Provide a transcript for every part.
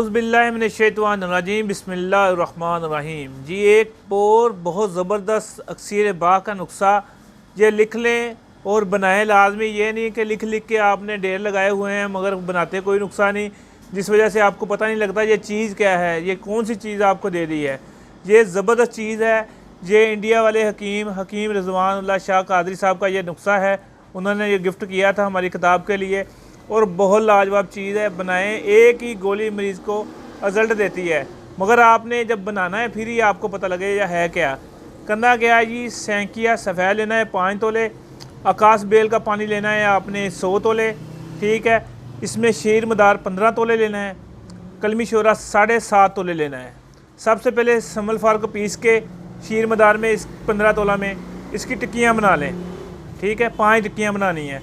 बिस्मिल्लाहिर्रहमानिर्रहीम बिस्मिल्लाहिर्रहमानिर्रहीम। जी एक और बहुत ज़बरदस्त अक्सीर बा का नुस्खा ये लिख लें और बनाएं लाजमी। ये नहीं कि लिख लिख के आपने ढेर लगाए हुए हैं मगर बनाते कोई नुस्खा नहीं, जिस वजह से आपको पता नहीं लगता ये चीज़ क्या है, ये कौन सी चीज़ आपको दे दी है। ये ज़बरदस्त चीज़ है। ये इंडिया वाले हकीम रिजवानुल्लाह शाह कादरी साहब का ये नुस्खा है। उन्होंने ये गिफ्ट किया था हमारी किताब के लिए और बहुत लाजवाब चीज़ है। बनाएं, एक ही गोली मरीज़ को रिजल्ट देती है, मगर आपने जब बनाना है फिर ही आपको पता लगेगा है क्या। करना क्या है जी, सैंकिया सफ़ेद लेना है 5 तोले, आकाश बेल का पानी लेना है आपने 100 तोले, ठीक है। इसमें शीर मदार 15 तोले लेना है, कलमी शोरा 7.5 तोले लेना है। सबसे पहले समल फार को पीस के शीर मदार में इस 15 तोला में इसकी टिक्कियाँ बना लें, ठीक है। 5 टिक्कियाँ बनानी है।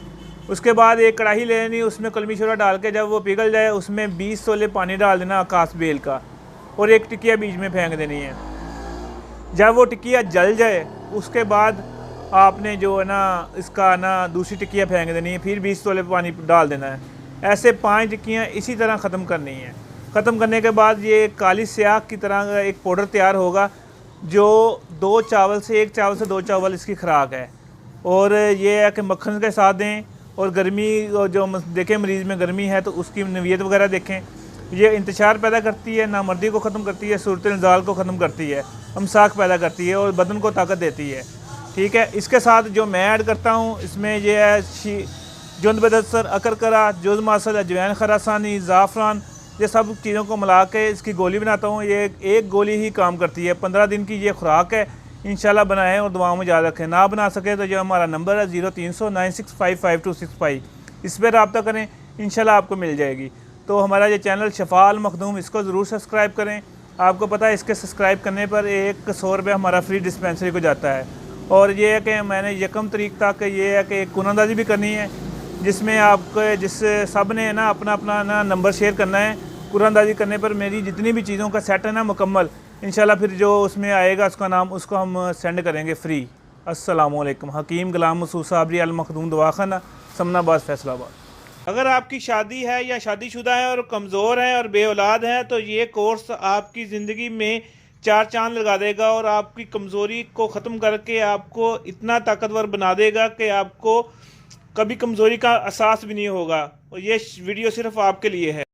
उसके बाद एक कढ़ाई लेनी, उसमें कलमी शोरा डाल के जब वो पिघल जाए उसमें 20 तोले पानी डाल देना आकाश बेल का और एक टिक्किया बीच में फेंक देनी है। जब वो टिक्किया जल जाए उसके बाद आपने जो है ना इसका ना दूसरी टिक्किया फेंक देनी है, फिर 20 तोले पानी डाल देना है। ऐसे 5 टिक्कियाँ इसी तरह ख़त्म करनी है। ख़त्म करने के बाद ये काली स्याह की तरह का एक पाउडर तैयार होगा जो 1 चावल से 2 चावल इसकी खुराक है। और ये है कि मक्खन के साथ दें। और गर्मी जो देखें मरीज़ में गर्मी है तो उसकी नवीयत वगैरह देखें। ये इंतशार पैदा करती है, नामर्दी को ख़त्म करती है, सूरत नज़ाल को ख़त्म करती है, अमसाक पैदा करती है और बदन को ताकत देती है, ठीक है। इसके साथ जो मैं ऐड करता हूँ इसमें यह है जुंद बदसर, अकरकरा, जुज़ मासल, अजवैन, खरासानी, ज़ाफ़रान, ये सब चीज़ों को मिला के इसकी गोली बनाता हूँ। ये एक गोली ही काम करती है। 15 दिन की ये खुराक है। इंशाल्लाह बनाएं और दुआओं में याद रखें। ना बना सके तो जो हमारा नंबर है 0300 9655265, इस पर रब्ता करें, इंशाल्लाह आपको मिल जाएगी। तो हमारा ये चैनल शफा अल मखदूम, इसको ज़रूर सब्सक्राइब करें। आपको पता है इसके सब्सक्राइब करने पर 100 रुपये हमारा फ्री डिस्पेंसरी को जाता है। और ये है कि मैंने यकम तरीक तक ये है कि कुरानंदाजी भी करनी है, जिसमें आपको जिससे सब ने ना अपना अपना ना नंबर शेयर करना है। कुरानंदाजी करने पर मेरी जितनी भी चीज़ों का सेट है ना मुकम्मल, इंशाल्लाह फिर जो उसमें आएगा उसका नाम उसको हम सेंड करेंगे फ्री। अस्सलामुअलैकुम। हकीम गुलाम मसूद साबरी अल मखदूम दवाखाना, समनाबाद, फैसलाबाद। अगर आपकी शादी है या शादीशुदा है और कमज़ोर हैं और बे औलाद हैं तो ये कोर्स आपकी ज़िंदगी में 4 चांद लगा देगा और आपकी कमज़ोरी को ख़त्म करके आपको इतना ताकतवर बना देगा कि आपको कभी कमज़ोरी का एहसास भी नहीं होगा। और ये वीडियो सिर्फ आपके लिए है।